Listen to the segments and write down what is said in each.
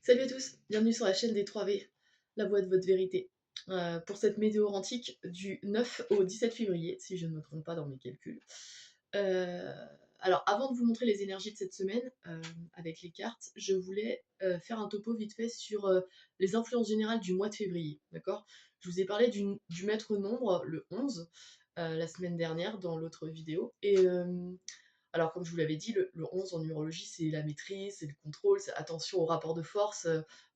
Salut à tous, bienvenue sur la chaîne des 3V, la voix de votre vérité. Pour cette météo antique du 9 au 17 février, si je ne me trompe pas dans mes calculs. Euh, alors, avant de vous montrer les énergies de cette semaine, avec les cartes, je voulais faire un topo vite fait sur les influences générales du mois de février, d'accord? Je vous ai parlé du maître nombre, le 11, la semaine dernière, dans l'autre vidéo, et alors, comme je vous l'avais dit, le 11 en numérologie, c'est la maîtrise, c'est le contrôle, c'est attention au rapport de force,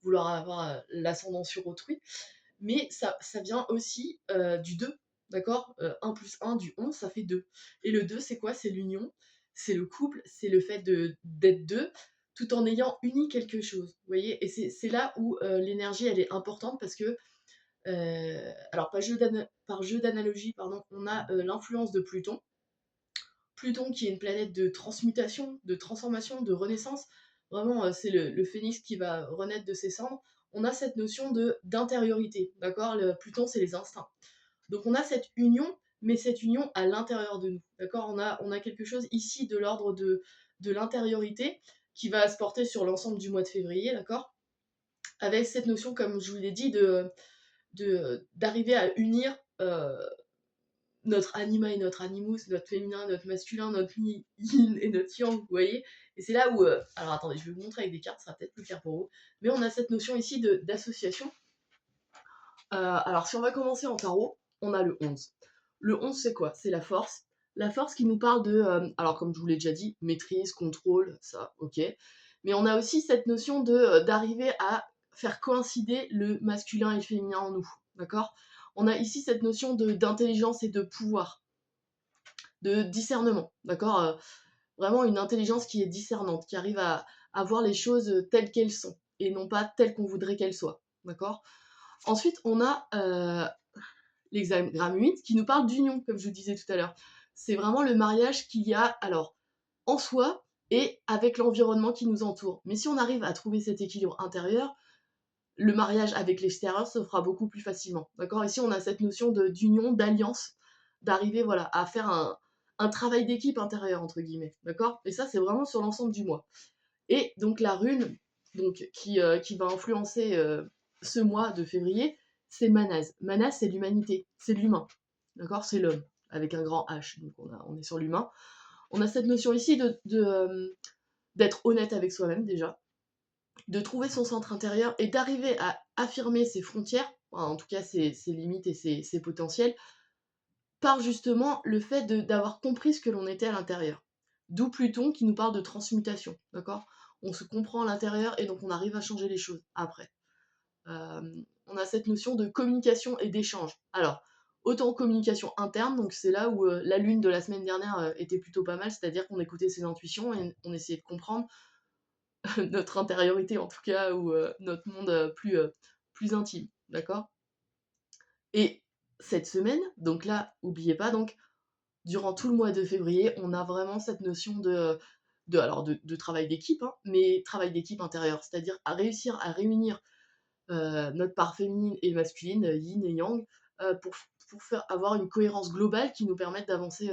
vouloir avoir l'ascendant sur autrui. Mais ça vient aussi du 2, d'accord 1 plus 1 du 11, ça fait 2. Et le 2, c'est quoi? C'est l'union, c'est le couple, c'est le fait d'être deux, tout en ayant uni quelque chose. Vous voyez? Et c'est là où l'énergie, elle est importante parce que, alors, par jeu d'analogie, pardon, on a l'influence de Pluton. Pluton qui est une planète de transmutation, de transformation, de renaissance. Vraiment, c'est le phénix qui va renaître de ses cendres. On a cette notion d'intériorité, d'accord? Pluton, c'est les instincts. Donc on a cette union, mais cette union à l'intérieur de nous, d'accord? On a quelque chose ici de l'ordre de l'intériorité qui va se porter sur l'ensemble du mois de février, d'accord? Avec cette notion, comme je vous l'ai dit, d'arriver à unir notre anima et notre animus, notre féminin, notre masculin, notre yin et notre yang, vous voyez. Et c'est là où... alors attendez, je vais vous montrer avec des cartes, ça sera peut-être plus clair pour vous. Mais on a cette notion ici d'association. Alors si on va commencer en tarot, on a le 11. Le 11 c'est quoi? C'est la force. La force qui nous parle de... alors comme je vous l'ai déjà dit, maîtrise, contrôle, ça, ok. Mais on a aussi cette notion d'arriver à faire coïncider le masculin et le féminin en nous, d'accord? On a ici cette notion d'intelligence et de pouvoir, de discernement, d'accord vraiment une intelligence qui est discernante, qui arrive à voir les choses telles qu'elles sont, et non pas telles qu'on voudrait qu'elles soient, d'accord. Ensuite, on a l'hexagramme 8 qui nous parle d'union, comme je vous disais tout à l'heure. C'est vraiment le mariage qu'il y a, alors, en soi et avec l'environnement qui nous entoure. Mais si on arrive à trouver cet équilibre intérieur, le mariage avec l'extérieur se fera beaucoup plus facilement. D'accord? Ici, on a cette notion d'union, d'alliance, d'arriver voilà, à faire un travail d'équipe intérieur, entre guillemets. D'accord? Et ça, c'est vraiment sur l'ensemble du mois. Et donc, la rune qui va influencer ce mois de février, c'est Manaz. Manaz, c'est l'humanité, c'est l'humain. D'accord? C'est l'homme, avec un grand H. Donc, on est sur l'humain. On a cette notion ici d'être honnête avec soi-même, déjà, de trouver son centre intérieur et d'arriver à affirmer ses frontières, en tout cas ses limites et ses potentiels, par justement le fait d'avoir compris ce que l'on était à l'intérieur. D'où Pluton qui nous parle de transmutation, d'accord? On se comprend à l'intérieur et donc on arrive à changer les choses après. On a cette notion de communication et d'échange. Alors, autant communication interne, donc c'est là où la lune de la semaine dernière était plutôt pas mal, c'est-à-dire qu'on écoutait ses intuitions et on essayait de comprendre notre intériorité en tout cas, ou notre monde plus intime, d'accord? Et cette semaine, donc là, oubliez pas, donc durant tout le mois de février, on a vraiment cette notion de travail d'équipe, hein, mais travail d'équipe intérieur, c'est-à-dire à réussir à réunir notre part féminine et masculine, yin et yang, pour faire avoir une cohérence globale qui nous permette d'avancer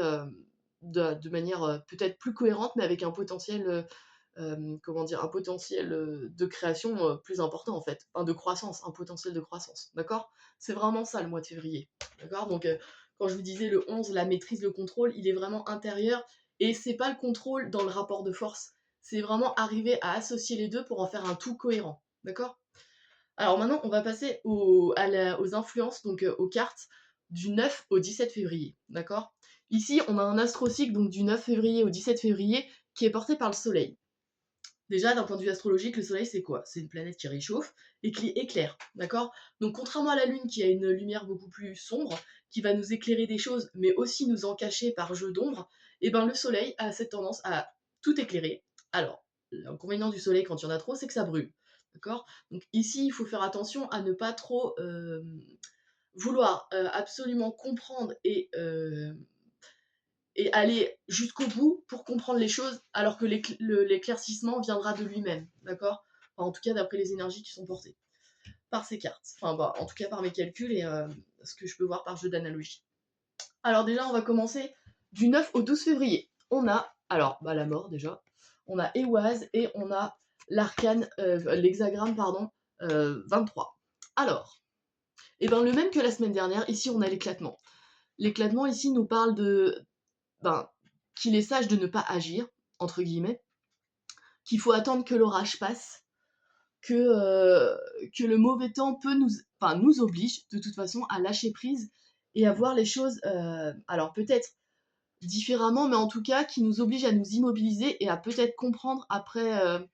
de manière peut-être plus cohérente, mais avec un potentiel comment dire? Un potentiel, de création, plus important en fait, enfin de croissance, un potentiel de croissance, d'accord? C'est vraiment ça le mois de février, d'accord? Donc quand je vous disais le 11, la maîtrise, le contrôle, il est vraiment intérieur et c'est pas le contrôle dans le rapport de force, c'est vraiment arriver à associer les 2 pour en faire un tout cohérent, d'accord? Alors maintenant, on va passer aux influences, donc aux cartes du 9 au 17 février, d'accord? Ici, on a un astrocycle donc du 9 février au 17 février qui est porté par le soleil. Déjà, d'un point de vue astrologique, le Soleil, c'est quoi? C'est une planète qui réchauffe et qui éclaire, d'accord? Donc, contrairement à la Lune, qui a une lumière beaucoup plus sombre, qui va nous éclairer des choses, mais aussi nous en cacher par jeu d'ombre, et ben le Soleil a cette tendance à tout éclairer. Alors, l'inconvénient du Soleil, quand il y en a trop, c'est que ça brûle, d'accord? Donc ici, il faut faire attention à ne pas trop vouloir absolument comprendre et aller jusqu'au bout pour comprendre les choses, alors que l'éclaircissement viendra de lui-même, d'accord? Enfin, en tout cas, d'après les énergies qui sont portées par ces cartes. Enfin, bah, en tout cas, par mes calculs et ce que je peux voir par jeu d'analogie. Alors déjà, on va commencer du 9 au 12 février. On a, alors, bah, la mort déjà, on a Éoise et on a l'hexagramme, pardon, 23. Alors, et ben le même que la semaine dernière, ici on a l'éclatement. L'éclatement ici nous parle ben, qu'il est sage de ne pas agir, entre guillemets, qu'il faut attendre que l'orage passe, que le mauvais temps peut nous oblige de toute façon à lâcher prise et à voir les choses, alors peut-être différemment, mais en tout cas qui nous oblige à nous immobiliser et à peut-être comprendre après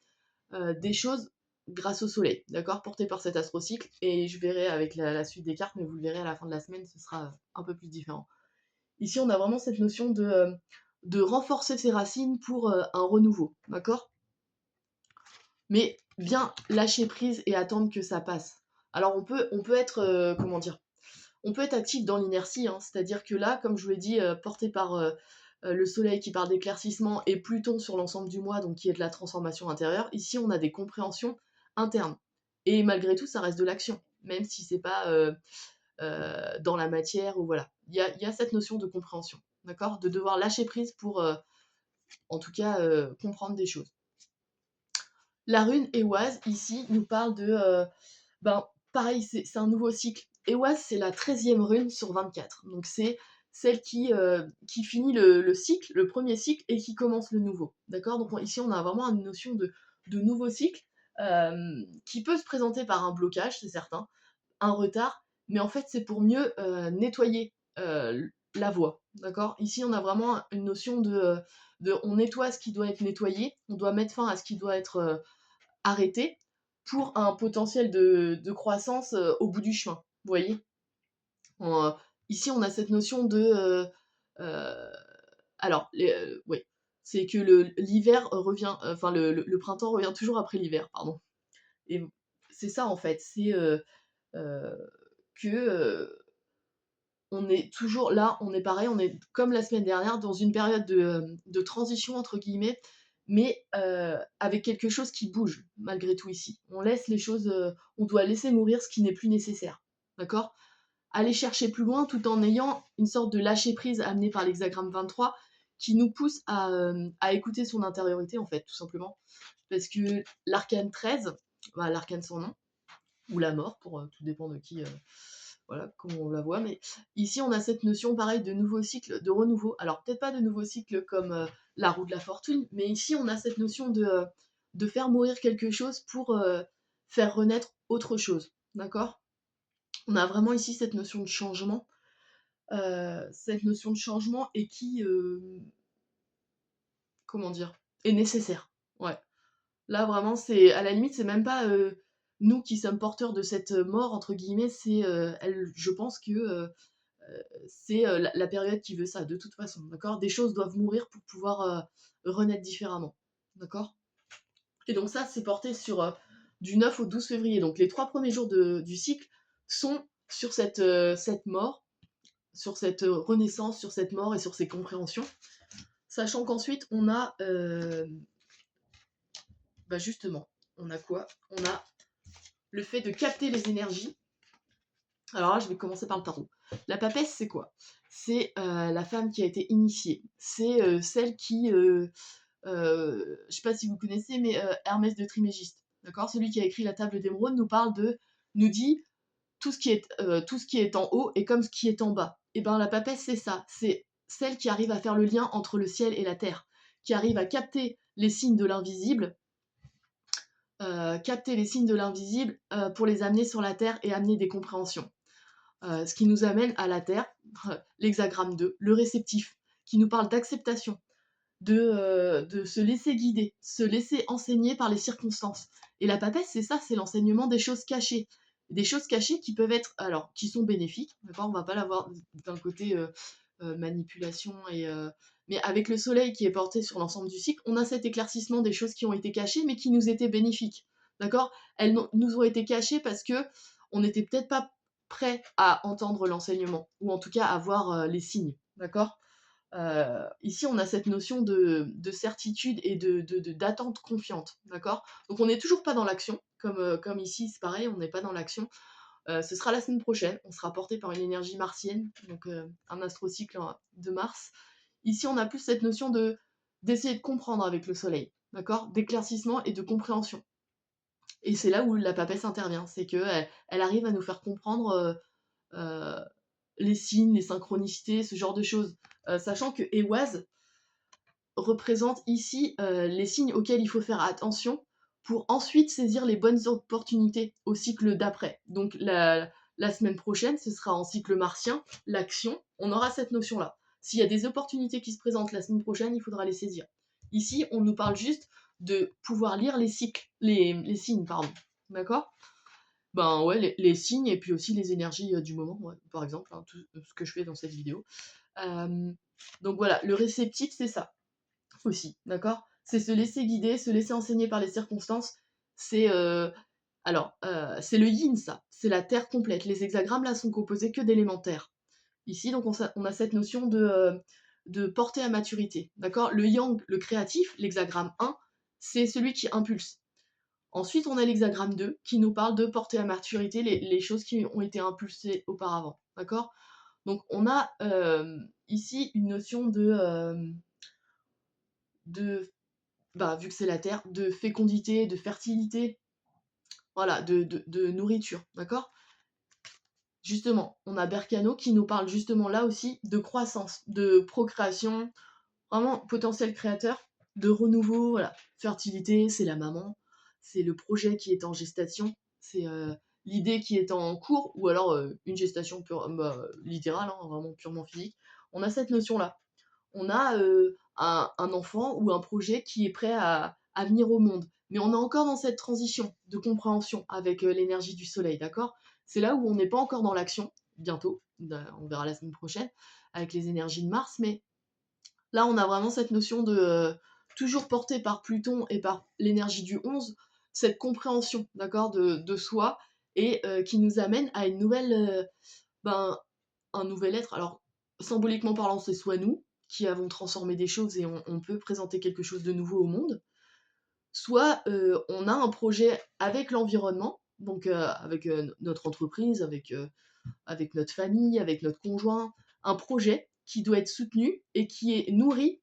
des choses grâce au soleil, d'accord, porté par cet astrocycle. Et je verrai avec la suite des cartes, mais vous le verrez à la fin de la semaine, ce sera un peu plus différent. Ici, on a vraiment cette notion de renforcer ses racines pour un renouveau, d'accord, mais bien lâcher prise et attendre que ça passe. Alors on peut être, comment dire, on peut être actif dans l'inertie, hein, c'est-à-dire que là, comme je vous l'ai dit, porté par le soleil qui parle d'éclaircissement et Pluton sur l'ensemble du mois, donc qui est de la transformation intérieure, ici on a des compréhensions internes. Et malgré tout, ça reste de l'action, même si c'est pas dans la matière, ou voilà. Il y a cette notion de compréhension, d'accord, de devoir lâcher prise pour, en tout cas, comprendre des choses. La rune Ehwaz, ici, nous parle de... ben, pareil, c'est un nouveau cycle. Ehwaz, c'est la 13e rune sur 24. Donc c'est celle qui finit le cycle, le premier cycle, et qui commence le nouveau. D'accord. Donc ici, on a vraiment une notion de nouveau cycle qui peut se présenter par un blocage, c'est certain, un retard, mais en fait, c'est pour mieux nettoyer la voie. D'accord. Ici, on a vraiment une notion on nettoie ce qui doit être nettoyé, on doit mettre fin à ce qui doit être arrêté pour un potentiel de croissance au bout du chemin. Vous voyez. On, ici, on a cette notion euh, alors, ouais, c'est que l'hiver revient, enfin le printemps revient toujours après l'hiver, pardon. Et c'est ça en fait, c'est euh, que on est toujours là, on est pareil, on est comme la semaine dernière dans une période de transition entre guillemets, mais avec quelque chose qui bouge malgré tout ici. On laisse les choses, on doit laisser mourir ce qui n'est plus nécessaire, d'accord. Aller chercher plus loin tout en ayant une sorte de lâcher prise amenée par l'hexagramme 23 qui nous pousse à écouter son intériorité en fait, tout simplement. Parce que l'arcane 13, bah, l'arcane sans nom, ou la mort, pour tout dépend de qui, voilà, comment on la voit, mais ici on a cette notion pareil de nouveau cycle, de renouveau. Alors peut-être pas de nouveau cycle comme la roue de la fortune, mais ici on a cette notion de faire mourir quelque chose pour faire renaître autre chose, d'accord. On a vraiment ici cette notion de changement, et qui, comment dire, est nécessaire. Ouais. Là, vraiment, c'est à la limite, c'est même pas nous qui sommes porteurs de cette mort, entre guillemets, c'est je pense que c'est la période qui veut ça, de toute façon, d'accord. Des choses doivent mourir pour pouvoir renaître différemment, d'accord. Et donc, ça, c'est porté sur du 9 au 12 février. Donc, les 3 premiers jours du cycle sont sur cette mort, sur cette renaissance, sur cette mort et sur ces compréhensions. Sachant qu'ensuite, on a bah justement, on a quoi? On a le fait de capter les énergies. Alors là, je vais commencer par le tarot. La papesse, c'est quoi? C'est la femme qui a été initiée. C'est celle qui, je sais pas si vous connaissez, mais Hermès de Trismégiste, d'accord? Celui qui a écrit la table d'émeraude nous dit tout ce qui est en haut est comme ce qui est en bas. Et ben la papesse, c'est ça. C'est celle qui arrive à faire le lien entre le ciel et la terre, qui arrive à capter les signes de l'invisible, pour les amener sur la Terre et amener des compréhensions. Ce qui nous amène à la Terre, l'hexagramme 2, le réceptif, qui nous parle d'acceptation, de se laisser guider, se laisser enseigner par les circonstances. Et la papesse, c'est ça, c'est l'enseignement des choses cachées. Des choses cachées qui peuvent être, alors, qui sont bénéfiques, d'accord, on va pas l'avoir d'un côté manipulation mais avec le soleil qui est porté sur l'ensemble du cycle, on a cet éclaircissement des choses qui ont été cachées mais qui nous étaient bénéfiques, d'accord. Elles nous ont été cachées parce que on n'était peut-être pas prêt à entendre l'enseignement, ou en tout cas à voir les signes, d'accord. Ici, on a cette notion de certitude et d'attente confiante, d'accord. Donc on n'est toujours pas dans l'action, comme ici, c'est pareil, on n'est pas dans l'action. Ce sera la semaine prochaine, on sera porté par une énergie martienne, donc un astrocycle de Mars. Ici, on a plus cette notion d'essayer de comprendre avec le soleil, d'accord? D'éclaircissement et de compréhension. Et c'est là où la papesse intervient, c'est qu'elle elle arrive à nous faire comprendre, heu, les signes, les synchronicités, ce genre de choses. Sachant que Ehwaz représente ici, les signes auxquels il faut faire attention pour ensuite saisir les bonnes opportunités au cycle d'après. Donc la semaine prochaine, ce sera en cycle martien, l'action, on aura cette notion-là. S'il y a des opportunités qui se présentent la semaine prochaine, il faudra les saisir. Ici, on nous parle juste de pouvoir lire les cycles, les signes, pardon. D'accord? Ben ouais, les signes et puis aussi les énergies du moment, ouais, par exemple, hein, tout ce que je fais dans cette vidéo. Euh, donc voilà, le réceptif, c'est ça aussi, d'accord? C'est se laisser guider, se laisser enseigner par les circonstances. C'est c'est le yin, ça. C'est la terre complète. Les hexagrammes là sont composés que d'éléments terre. Ici, donc on a cette notion de portée à maturité, d'accord? Le yang, le créatif, l'hexagramme 1, c'est celui qui impulse. Ensuite, on a l'hexagramme 2 qui nous parle de portée à maturité, les choses qui ont été impulsées auparavant, d'accord? Donc on a ici une notion de bah, vu que c'est la terre, de fécondité, de fertilité, voilà, de nourriture, d'accord? Justement, on a Bercano qui nous parle justement là aussi de croissance, de procréation, vraiment potentiel créateur, de renouveau, voilà. Fertilité, c'est la maman, c'est le projet qui est en gestation, c'est l'idée qui est en cours, ou alors une gestation littérale, hein, vraiment purement physique. On a cette notion-là. On a un enfant ou un projet qui est prêt à venir au monde. Mais on est encore dans cette transition de compréhension avec l'énergie du soleil, d'accord? C'est là où on n'est pas encore dans l'action, bientôt, on verra la semaine prochaine, avec les énergies de Mars, mais là on a vraiment cette notion de, toujours portée par Pluton et par l'énergie du 11, cette compréhension, d'accord, de soi, et qui nous amène à une nouvelle, ben, un nouvel être. Alors, symboliquement parlant, c'est soit nous qui avons transformé des choses et on peut présenter quelque chose de nouveau au monde, soit on a un projet avec l'environnement, donc avec notre entreprise, avec notre famille, avec notre conjoint, un projet qui doit être soutenu et qui est nourri,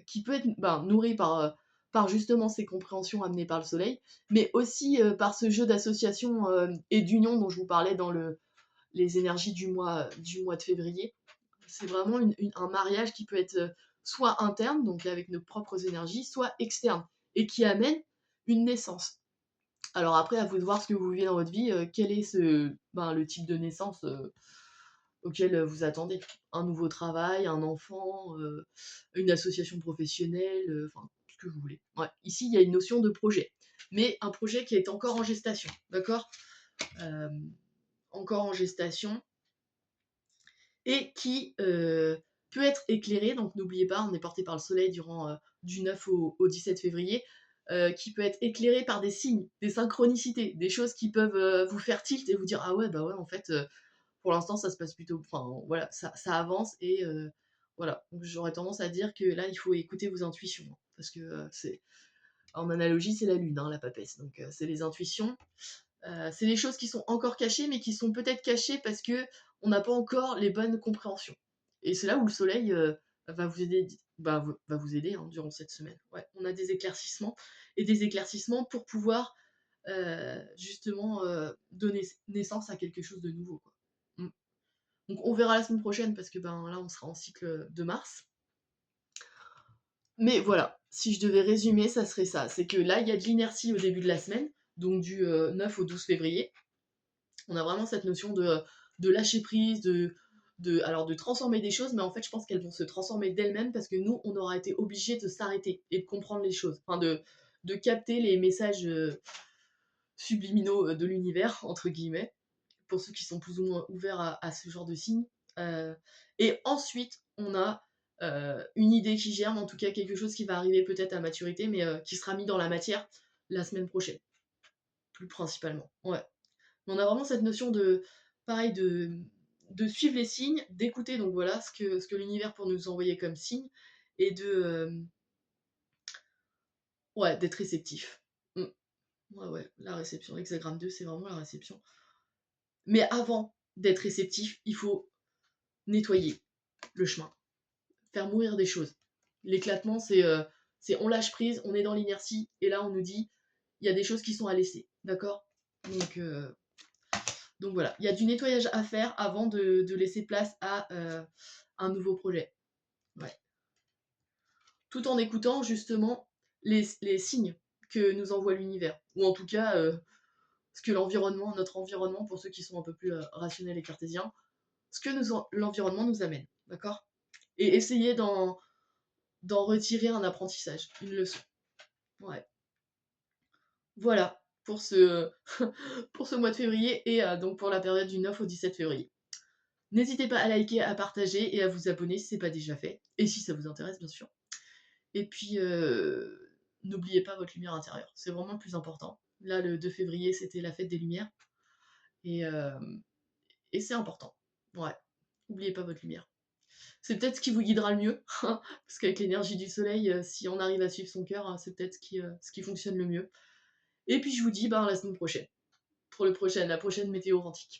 qui peut être nourri par justement ces compréhensions amenées par le soleil, mais aussi par ce jeu d'association et d'union dont je vous parlais dans les énergies du mois de février. C'est vraiment un mariage qui peut être soit interne, donc avec nos propres énergies, soit externe, et qui amène une naissance. Alors après, à vous de voir ce que vous vivez dans votre vie, quel est le type de naissance auquel vous attendez. Un nouveau travail, un enfant, une association professionnelle, enfin, ce que vous voulez. Ouais. Ici, il y a une notion de projet, mais un projet qui est encore en gestation, d'accord? Euh, Encore en gestation, et qui peut être éclairé, donc n'oubliez pas, on est porté par le soleil durant du 9 au 17 février, qui peut être éclairé par des signes, des synchronicités, des choses qui peuvent vous faire tilt et vous dire ah ouais bah ouais en fait pour l'instant ça se passe plutôt, enfin voilà ça avance et voilà. Donc j'aurais tendance à dire que là il faut écouter vos intuitions, hein, parce que c'est en analogie c'est la lune, hein, la papesse, donc c'est les intuitions. C'est des choses qui sont encore cachées, mais qui sont peut-être cachées parce que on n'a pas encore les bonnes compréhensions. Et c'est là où le soleil va vous aider, va vous aider hein, durant cette semaine. Ouais, on a des éclaircissements et des éclaircissements pour pouvoir justement donner naissance à quelque chose de nouveau, quoi. Mm. Donc on verra la semaine prochaine parce que ben là on sera en cycle de Mars. Mais voilà, si je devais résumer, ça serait ça. C'est que là, il y a de l'inertie au début de la semaine, donc du 9 au 12 février. On a vraiment cette notion de lâcher prise, alors de transformer des choses, mais en fait, je pense qu'elles vont se transformer d'elles-mêmes parce que nous, on aura été obligés de s'arrêter et de comprendre les choses, enfin de capter les messages subliminaux de l'univers, entre guillemets, pour ceux qui sont plus ou moins ouverts à ce genre de signes. Euh, et ensuite, on a une idée qui germe, en tout cas quelque chose qui va arriver peut-être à maturité, mais qui sera mis dans la matière la semaine prochaine, plus principalement. Ouais. On a vraiment cette notion pareil, de suivre les signes, d'écouter donc voilà ce que l'univers pour nous envoyer comme signe, et ouais, d'être réceptif. Mm. Ouais, ouais, la réception. Hexagramme 2, c'est vraiment la réception. Mais avant d'être réceptif, il faut nettoyer le chemin, faire mourir des choses. L'éclatement, C'est on lâche prise, on est dans l'inertie, et là on nous dit, il y a des choses qui sont à laisser, d'accord? Donc voilà, il y a du nettoyage à faire avant de laisser place à un nouveau projet. Ouais. Tout en écoutant justement les signes que nous envoie l'univers. Ou en tout cas, ce que notre environnement, pour ceux qui sont un peu plus rationnels et cartésiens, ce que l'environnement nous amène, d'accord? Et essayer d'en retirer un apprentissage, une leçon. Ouais. Voilà pour ce, pour ce mois de février et donc pour la période du 9 au 17 février. N'hésitez pas à liker, à partager et à vous abonner si ce n'est pas déjà fait. Et si ça vous intéresse, bien sûr. Et puis, n'oubliez pas votre lumière intérieure. C'est vraiment le plus important. Là, le 2 février, c'était la fête des lumières. Et, et c'est important. Ouais. N'oubliez pas votre lumière. C'est peut-être ce qui vous guidera le mieux. Parce qu'avec l'énergie du soleil, si on arrive à suivre son cœur, c'est peut-être ce qui fonctionne le mieux. Et puis, je vous dis à la semaine prochaine. Pour la prochaine météo antique.